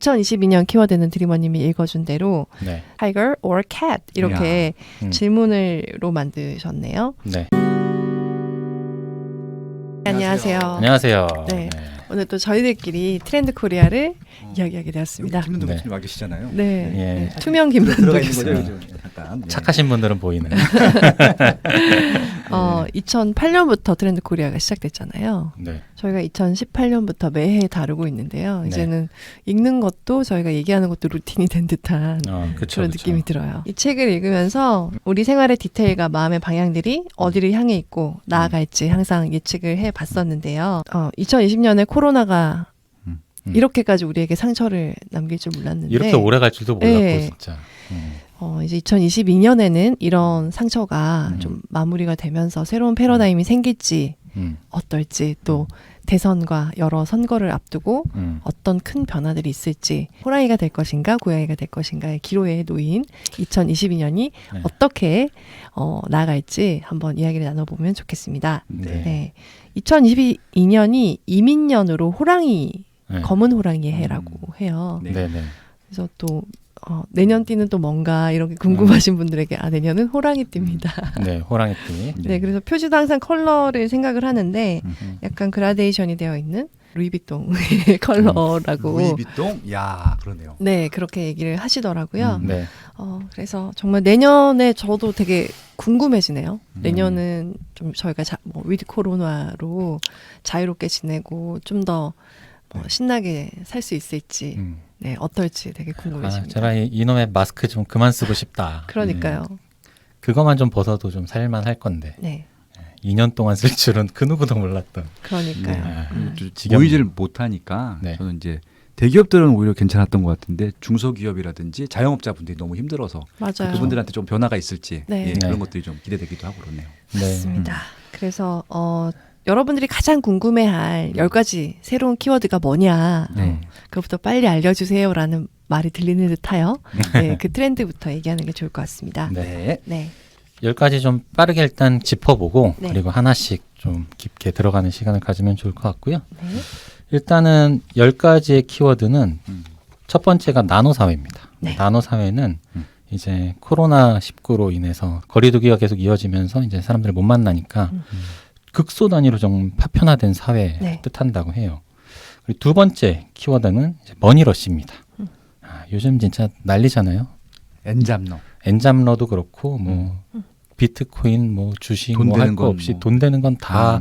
2022년 키워드는 드리머님이 읽어준 대로 네. tiger or cat 이렇게 질문으로 만드셨네요. 네. 안녕하세요. 안녕하세요. 네. 오늘 또 저희들끼리 트렌드 코리아를 이야기하게 되었습니다. 김문도 네. 교수님 와 계시잖아요. 네. 예. 네. 투명 김문도 들어가 있는 교수님. 거죠, 요즘 약간. 네. 착하신 분들은 보이는. 2008년부터 트렌드 코리아가 시작됐잖아요. 네. 저희가 2018년부터 매해 다루고 있는데요. 이제는 읽는 것도 저희가 얘기하는 것도 루틴이 된 듯한 그쵸, 그런 느낌이 들어요. 이 책을 읽으면서 우리 생활의 디테일과 마음의 방향들이 어디를 향해 있고 나아갈지 항상 예측을 해봤었는데요. 2020년에 코로나가 이렇게까지 우리에게 상처를 남길 줄 몰랐는데 이렇게 오래 갈 줄도 몰랐고 네. 진짜. 이제 2022년에는 이런 상처가 좀 마무리가 되면서 새로운 패러다임이 생길지 어떨지 또 대선과 여러 선거를 앞두고 어떤 큰 변화들이 있을지 호랑이가 될 것인가 고양이가 될 것인가의 기로에 놓인 2022년이 네. 어떻게 나아갈지 한번 이야기를 나눠보면 좋겠습니다. 네. 네. 2022년이 이민년으로 호랑이 네. 검은 호랑이의 해라고 해요. 네. 네. 네. 그래서 또 내년 띠는 또 뭔가 이렇게 궁금하신 분들에게 내년은 호랑이 띠입니다. 네. 호랑이띠. 네, 그래서 표지도 항상 컬러를 생각을 하는데 약간 그라데이션이 되어 있는 루이비통의 컬러라고. 루이비통? 야, 그러네요. 네, 그렇게 얘기를 하시더라고요. 네. 그래서 정말 내년에 저도 되게 궁금해지네요. 내년은 좀 저희가 위드 코로나로 자유롭게 지내고 좀 더 신나게 살 수 있을지 네, 어떨지 되게 궁금해집니다. 제가 이놈의 마스크 좀 그만 쓰고 싶다. 그러니까요. 그것만 좀 벗어도 좀 살만 할 건데. 네, 2년 동안 쓸 줄은 그 누구도 몰랐던. 그러니까요. 모이질 못하니까 네. 저는 이제 대기업들은 오히려 괜찮았던 것 같은데 중소기업이라든지 자영업자분들이 너무 힘들어서 맞아요. 그분들한테 좀 변화가 있을지 네. 그런 네. 것들이 좀 기대되기도 하고 그러네요. 맞습니다. 그래서 여러분들이 가장 궁금해할 10가지 새로운 키워드가 뭐냐 그것부터 빨리 알려주세요라는 말이 들리는 듯하여 네, 그 트렌드부터 얘기하는 게 좋을 것 같습니다. 네. 네. 10가지 좀 빠르게 일단 짚어보고 네. 그리고 하나씩 좀 깊게 들어가는 시간을 가지면 좋을 것 같고요. 네. 일단은 10가지의 키워드는 첫 번째가 나노사회입니다. 네. 나노사회는 이제 코로나19로 인해서 거리두기가 계속 이어지면서 이제 사람들을 못 만나니까 극소 단위로 좀 파편화된 사회를 네. 뜻한다고 해요. 그리고 두 번째 키워드는 이제 머니러시입니다. 요즘 진짜 난리잖아요. 엔잡러. 엔잡러도 그렇고 뭐 비트코인 뭐 주식 돈 뭐 할 되는 거 건 없이 뭐. 돈 되는 건 다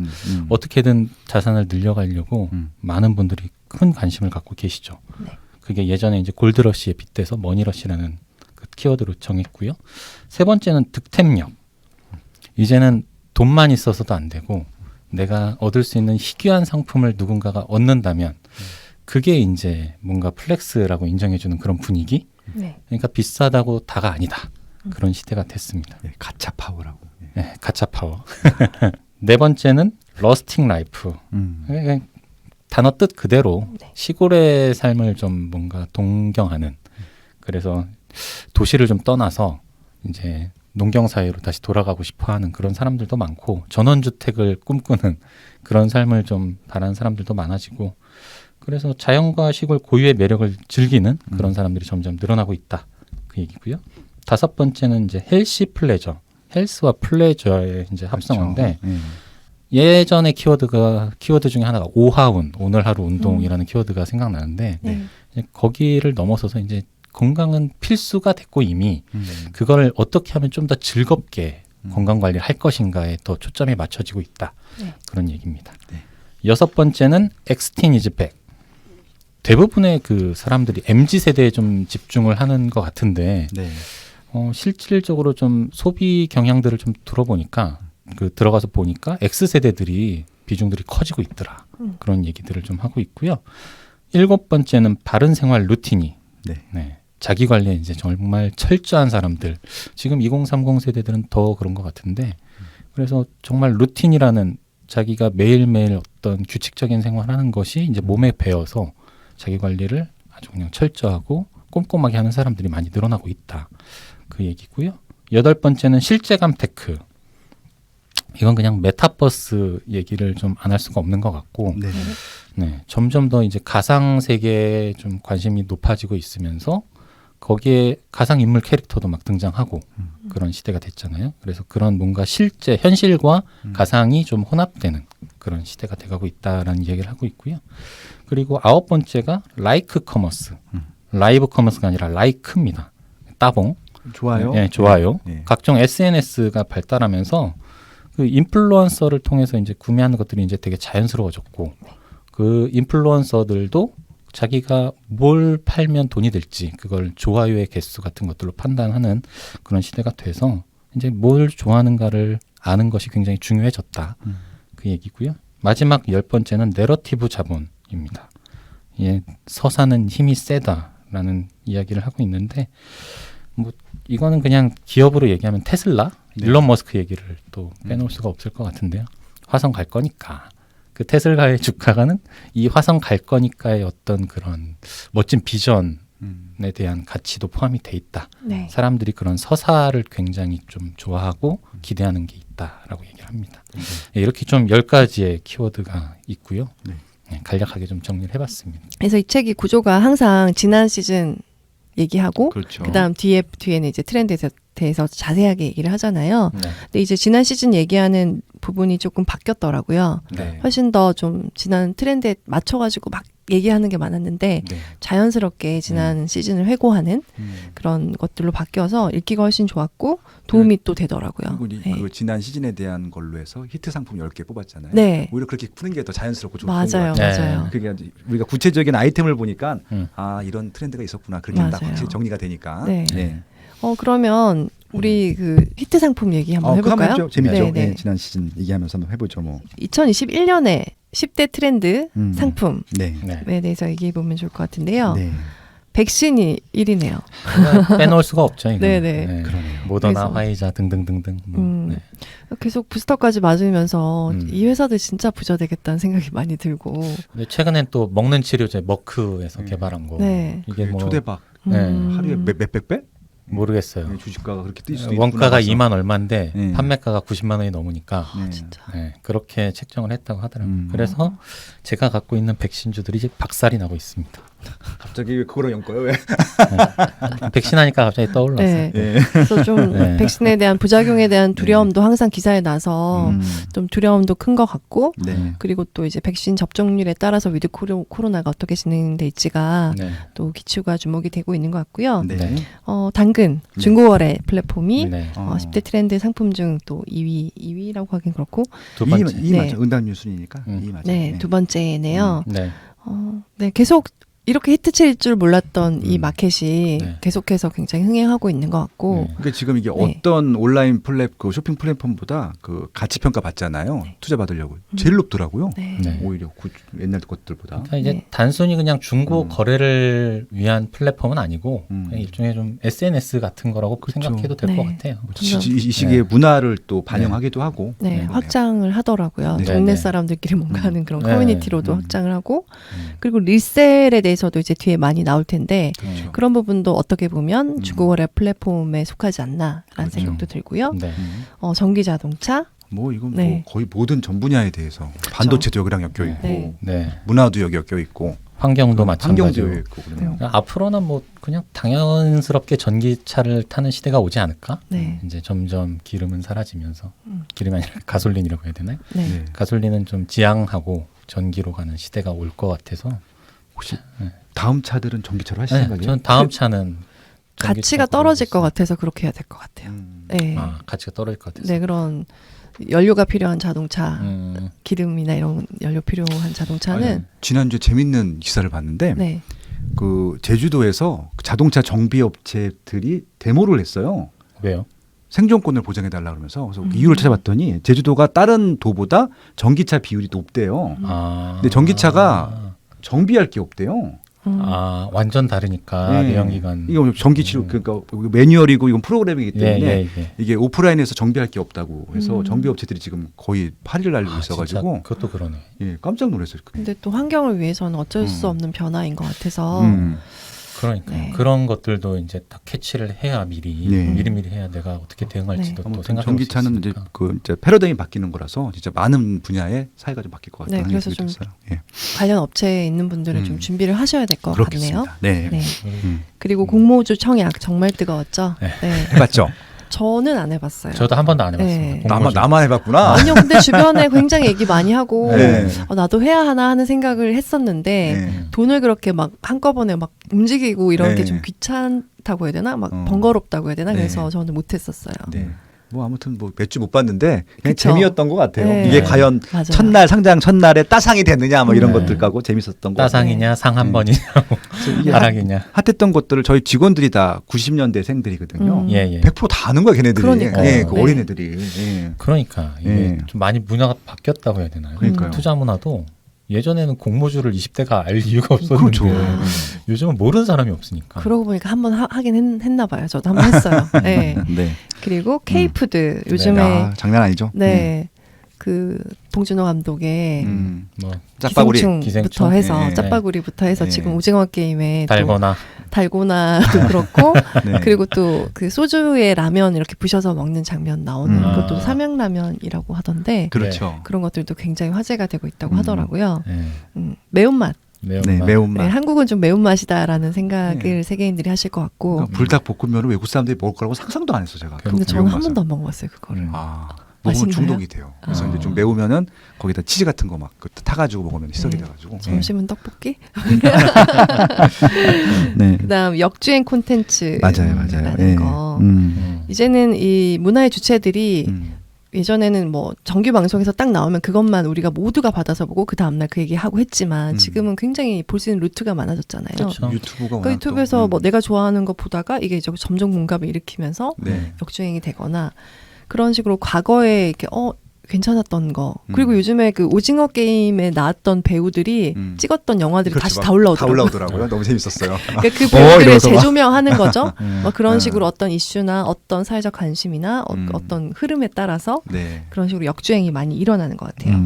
어떻게든 자산을 늘려가려고 많은 분들이 큰 관심을 갖고 계시죠. 네. 그게 예전에 이제 골드러시에 빗대서 머니러시라는 그 키워드로 정했고요. 세 번째는 득템력. 이제는 돈만 있어서도 안 되고 내가 얻을 수 있는 희귀한 상품을 누군가가 얻는다면 그게 이제 뭔가 플렉스라고 인정해주는 그런 분위기. 네. 그러니까 비싸다고 다가 아니다. 그런 시대가 됐습니다. 네, 가차 파워라고. 네, 가짜 파워. 네 번째는 러스팅 라이프. 그러니까 단어 뜻 그대로 네. 시골의 삶을 좀 뭔가 동경하는. 그래서 도시를 좀 떠나서 이제 농경 사회로 다시 돌아가고 싶어하는 그런 사람들도 많고 전원주택을 꿈꾸는 그런 삶을 좀 바라는 사람들도 많아지고 그래서 자연과 시골 고유의 매력을 즐기는 그런 사람들이 점점 늘어나고 있다. 그 얘기고요. 다섯 번째는 이제 헬시 플레저. 헬스와 플레저의 이제 합성어인데 그렇죠. 예전에 키워드 중에 하나가 오하운, 오늘 하루 운동이라는 키워드가 생각나는데 네. 이제 거기를 넘어서서 이제 건강은 필수가 됐고 이미 그걸 어떻게 하면 좀 더 즐겁게 건강 관리를 할 것인가에 더 초점이 맞춰지고 있다. 네. 그런 얘기입니다. 여섯 번째는 엑스틴 이즈 백. 대부분의 그 사람들이 MZ세대에 좀 집중을 하는 것 같은데 네. 실질적으로 좀 소비 경향들을 좀 들어보니까 들어가서 보니까 X세대들이 비중들이 커지고 있더라. 그런 얘기들을 좀 하고 있고요. 일곱 번째는 바른 생활 루틴이 네. 자기 관리에 이제 정말 철저한 사람들. 지금 2030 세대들은 더 그런 것 같은데 그래서 정말 루틴이라는 자기가 매일매일 어떤 규칙적인 생활하는 것이 이제 몸에 배어서 자기 관리를 아주 그냥 철저하고 꼼꼼하게 하는 사람들이 많이 늘어나고 있다. 그 얘기고요. 여덟 번째는 실제감 테크. 이건 그냥 메타버스 얘기를 좀 안 할 수가 없는 것 같고 네. 네, 점점 더 이제 가상 세계에 좀 관심이 높아지고 있으면서 거기에 가상 인물 캐릭터도 막 등장하고 그런 시대가 됐잖아요. 그래서 그런 뭔가 실제 현실과 가상이 좀 혼합되는 그런 시대가 돼가고 있다라는 얘기를 하고 있고요. 그리고 9번째가 라이크 커머스. 라이브 커머스가 아니라 라이크입니다. 따봉. 좋아요. 네, 좋아요. 네. 각종 SNS가 발달하면서 그 인플루언서를 통해서 이제 구매하는 것들이 이제 되게 자연스러워졌고 그 인플루언서들도 자기가 뭘 팔면 돈이 될지 그걸 좋아요의 개수 같은 것들로 판단하는 그런 시대가 돼서 이제 뭘 좋아하는가를 아는 것이 굉장히 중요해졌다. 그 얘기고요. 마지막 10번째는 내러티브 자본입니다. 예, 서사는 힘이 세다라는 이야기를 하고 있는데 뭐 이거는 그냥 기업으로 얘기하면 테슬라, 일론 머스크 얘기를 또 빼놓을 수가 없을 것 같은데요. 화성 갈 거니까. 그 테슬라의 주가가는 이 화성 갈 거니까의 어떤 그런 멋진 비전에 대한 가치도 포함이 돼 있다. 네. 사람들이 그런 서사를 굉장히 좀 좋아하고 기대하는 게 있다라고 얘기를 합니다. 네, 이렇게 좀 10가지의 키워드가 있고요. 네. 네, 간략하게 좀 정리를 해봤습니다. 그래서 이 책이 구조가 항상 지난 시즌 얘기하고 그렇죠. 그다음 뒤에는 이제 트렌드에 대해서 자세하게 얘기를 하잖아요. 네. 근데 이제 지난 시즌 얘기하는 부분이 조금 바뀌었더라고요. 네. 훨씬 더 좀 지난 트렌드에 맞춰가지고 막 얘기하는 게 많았는데 네. 자연스럽게 지난 시즌을 회고하는 그런 것들로 바뀌어서 읽기가 훨씬 좋았고 도움이 또 되더라고요. 그리고 네. 그 지난 시즌에 대한 걸로 해서 히트 상품 10개 뽑았잖아요. 네. 오히려 그렇게 푸는 게 더 자연스럽고 좋은 것 맞아요, 같아요. 맞아요. 그게 우리가 구체적인 아이템을 보니까 음. 아 이런 트렌드가 있었구나. 그렇게 딱 맞아요. 확실히 정리가 되니까. 네. 네. 그러면 우리 그 히트 상품 얘기 한번 그거 해볼까요? 한번 해보죠. 재밌죠. 네, 네. 네, 지난 시즌 얘기하면서 한번 해보죠. 뭐. 2021년에 10대 트렌드 상품에 네. 네. 대해서 얘기해 보면 좋을 것 같은데요. 네. 백신이 1위네요. 이거 빼놓을 수가 없죠. 이거. 네네. 그러네요. 모더나, 그래서- 화이자 등등등등. 뭐. 네. 계속 부스터까지 맞으면서 음. 이 회사들 진짜 부자 되겠다는 생각이 많이 들고. 근데 최근엔 또 먹는 치료제 머크에서 개발한 거. 네. 이게 뭐 초대박. 네. 하루에 몇백 배? 모르겠어요. 네, 주식가가 그렇게 뛸 수도 원가가 있구나. 2만 얼마인데 네. 판매가가 90만 원이 넘으니까 네. 진짜. 네, 그렇게 책정을 했다고 하더라고요. 음. 그래서 제가 갖고 있는 백신주들이 이제 박살이 나고 있습니다. 갑자기 왜 그거랑 엮어요? 왜? 백신 하니까 갑자기 떠올랐어요. 네. 예. 그래서 좀 네. 백신에 대한 부작용에 대한 두려움도 항상 기사에 나서 좀 두려움도 큰 것 같고 네. 그리고 또 이제 백신 접종률에 따라서 위드 코로나가 어떻게 진행될지가 네. 또 기추가 주목이 되고 있는 것 같고요. 네. 네. 당근 중고거래 플랫폼이 네. 10대 트렌드 상품 중 또 2위라고 하긴 그렇고 두 번째. 이 네. 맞죠. 응답률 순이니까 이 맞죠. 네, 두 번째네요. 네. 네, 계속 이렇게 히트칠 줄 몰랐던 이 마켓이 네. 계속해서 굉장히 흥행하고 있는 것 같고 네. 그러니까 지금 이게 네. 어떤 온라인 그 쇼핑 플랫폼보다 그 가치 평가 받잖아요. 투자 받으려고 제일 높더라고요. 네. 네. 오히려 옛날 것들보다. 그러니까 이제 네. 단순히 그냥 중고 거래를 위한 플랫폼은 아니고 그냥 일종의 좀 SNS 같은 거라고 그쵸. 생각해도 될 네. 것 같아요. 이 시기의 네. 문화를 또 반영하기도 하고. 네, 확장을 하더라고요. 네. 동네 네. 사람들끼리 뭔가 하는 그런 네. 커뮤니티로도 확장을 하고 그리고 리셀에 대해서도 이제 뒤에 많이 나올 텐데 그렇죠. 그런 부분도 어떻게 보면 중고거래 플랫폼에 속하지 않나라는 그렇죠. 생각도 들고요. 네. 전기 자동차, 뭐 이건 네. 뭐 거의 모든 전 분야에 대해서 반도체도 여기랑 엮여 있고 네. 네. 문화도 여기 엮여 있고 환경도 환경도 마찬가지고. 여기 있고 그러네요. 그러니까 앞으로는 뭐 그냥 당연스럽게 전기차를 타는 시대가 오지 않을까? 네. 이제 점점 기름은 사라지면서 기름이 아니라 가솔린이라고 해야 되나요? 네. 네. 가솔린은 좀 지양하고 전기로 가는 시대가 올 것 같아서 혹시 다음 차들은 전기차로 하실 네, 생각이에요? 전 다음 차는 가치가 전기차로 떨어질 것 있어요. 같아서 그렇게 해야 될 것 같아요. 네. 가치가 떨어질 것 같아서. 네, 그런 연료가 필요한 자동차, 음, 기름이나 이런 연료 필요한 자동차는 지난주에 재밌는 기사를 봤는데 네. 그 제주도에서 그 자동차 정비 업체들이 데모를 했어요. 왜요? 생존권을 보장해 달라 그러면서 그래서 이유를 찾아봤더니 제주도가 다른 도보다 전기차 비율이 높대요. 근데 전기차가 정비할 게 없대요. 완전 다르니까 네. 내연기관. 이거 전기 치료 그러니까 매뉴얼이고 이건 프로그램이기 때문에 예. 이게 오프라인에서 정비할 게 없다고 해서 음. 정비 업체들이 지금 거의 파리를 날리고 있어가지고 진짜 그것도 그러네. 예 깜짝 놀랐어요. 근데 또 환경을 위해서는 어쩔 수 없는 변화인 것 같아서 그러니까 네. 그런 것들도 이제 다 캐치를 해야 미리미리 해야 내가 어떻게 대응할지도 또 생각해 볼 수 전기차는 이제 있으니까. 이제 패러다임이 바뀌는 거라서 진짜 많은 분야의 사회가 좀 바뀔 것 같다는 네, 그래서 생각이 좀 들었어요. 예. 관련 업체에 있는 분들은 좀 준비를 하셔야 될 것 같네요. 그렇겠습니다. 네. 네. 음. 그리고 공모주 청약 정말 뜨거웠죠. 네. 네. 해봤죠? 저는 안 해봤어요. 저도 한 번도 안 해봤습니다. 네. 공모주. 나만 해봤구나. 아니요, 근데 주변에 굉장히 얘기 많이 하고 네. 나도 해야 하나 하는 생각을 했었는데 네. 돈을 그렇게 막 한꺼번에 막 움직이고 이런 네. 게 좀 귀찮다고 해야 되나? 막 어. 번거롭다고 해야 되나? 네. 그래서 저는 못했었어요. 네. 뭐 아무튼 뭐 몇 주 못 봤는데 그냥 그쵸. 재미였던 것 같아요. 네. 이게 과연 맞아요. 첫날 상장 첫날에 따상이 됐느냐 뭐 이런 네. 것들 까고 재밌었던 거. 따상이냐 상 한 네. 번이냐 그래서 이게 하락이냐. 핫했던 것들을 저희 직원들이 다 90년대생들이거든요. 음. 예, 예. 100% 다 아는 거야 걔네들이. 그러니까요. 예, 그 네. 어린애들이. 예. 그러니까 이게 네. 좀 많이 문화가 바뀌었다고 해야 되나요? 그러니까요. 투자 문화도 예전에는 공모주를 20대가 알 이유가 없었는데 그렇죠. 요즘은 모르는 사람이 없으니까. 그러고 보니까 한번 하긴 했나 봐요. 저도 한번 했어요. 네. 네. 그리고 K푸드 요즘에 아, 장난 아니죠. 네. 그 봉준호 감독의 뭐 짜파구리. 기생충부터 기생충? 해서 네. 짜파구리부터 해서 네. 지금 오징어 게임에 또 달거나 달고나도 그렇고 네. 그리고 또 그 소주에 라면 이렇게 부셔서 먹는 장면 나오는 아. 그것도 삼양라면이라고 하던데 그렇죠. 그런 것들도 굉장히 화제가 되고 있다고 음. 하더라고요. 네. 매운맛. 매운맛. 네, 매운맛. 네, 한국은 좀 매운맛이다라는 생각을 네. 세계인들이 하실 것 같고 그러니까 불닭볶음면을 외국 사람들이 먹을 거라고 상상도 안 했어 제가. 근데 그 저는 한 매운맛을. 번도 안 먹어봤어요 그거를. 아, 먹으면 맛있나요? 중독이 돼요. 그래서 아. 이제 좀 매우면은 거기다 치즈 같은 거 막 타가지고 먹으면 희석이 네. 돼가지고. 점심은 떡볶이? 네. 그다음 역주행 콘텐츠 맞아요. 예. 거. 음. 이제는 이 문화의 주체들이 예전에는 뭐 정규 방송에서 딱 나오면 그것만 우리가 모두가 받아서 보고 그 다음날 그 얘기하고 했지만 지금은 굉장히 볼 수 있는 루트가 많아졌잖아요. 그렇죠. 유튜브가 그러니까 워낙 유튜브에서 또, 뭐 내가 좋아하는 거 보다가 이게 점점 공감을 일으키면서 네. 역주행이 되거나 그런 식으로 과거에 이렇게 괜찮았던 거 그리고 요즘에 그 오징어 게임에 나왔던 배우들이 찍었던 영화들이 그렇죠. 다시 막 다 올라오더라고요. 다 올라오더라고요. 너무 재밌었어요. 그러니까 그 배우들을 이러면서 막. 재조명하는 거죠. 뭐 그런 아. 식으로 어떤 이슈나 어떤 사회적 관심이나 어떤 흐름에 따라서 네. 그런 식으로 역주행이 많이 일어나는 것 같아요.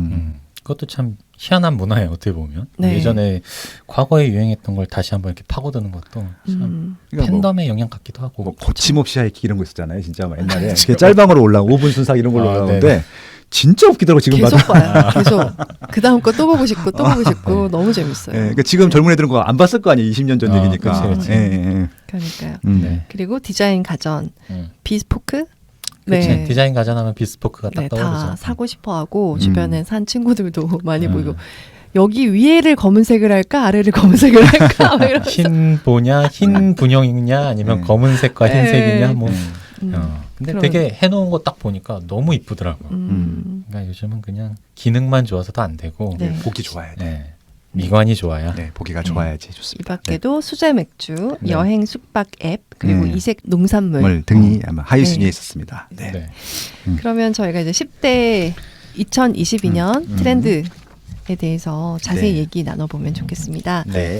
그것도 참 희한한 문화예요. 어떻게 보면 네. 예전에 과거에 유행했던 걸 다시 한번 이렇게 파고드는 것도 참 그러니까 뭐, 팬덤의 영향 같기도 하고. 뭐 거침없이 하이키 이런 거 있었잖아요. 진짜 막 옛날에 이렇게 짤방으로 올라온 5분 순삭 이런 걸로 아, 올라오는데 네네. 진짜 웃기더라고 지금 계속 봐도. 봐요. 계속 그 다음 거 또 보고 싶고 또 보고 싶고 너무 재밌어요. 예, 그러니까 지금 젊은 애들은 그거 안 봤을 거 아니에요. 20년 전 아, 얘기니까. 그치, 그치. 예, 예. 그러니까요. 네. 그리고 디자인 가전, 비스포크. 그치. 디자인 가전하면 비스포크가 딱 네, 다 떠오르죠. 사고 싶어하고 주변에 산 친구들도 많이 음. 보이고 여기 위에를 검은색을 할까 아래를 검은색을 할까 막 이러면서. 흰 보냐, 흰 분영이냐, 아니면 네. 검은색과 네. 흰색이냐, 뭐. 음. 근데 그런- 되게 해놓은 거 딱 보니까 너무 이쁘더라고요. 음. 그러니까 요즘은 그냥 기능만 좋아서도 안 되고, 네. 보기 좋아야 돼. 네. 미관이 좋아야. 네, 보기가 좋아야지 좋습니다. 이 밖에도 수제 맥주, 네. 여행 숙박 앱, 그리고 네. 이색 농산물. 물 등이 아마 하위 순위에 네. 있었습니다. 네. 네. 그러면 저희가 이제 10대 2022년 트렌드에 대해서 자세히 네. 얘기 나눠보면 좋겠습니다. 네.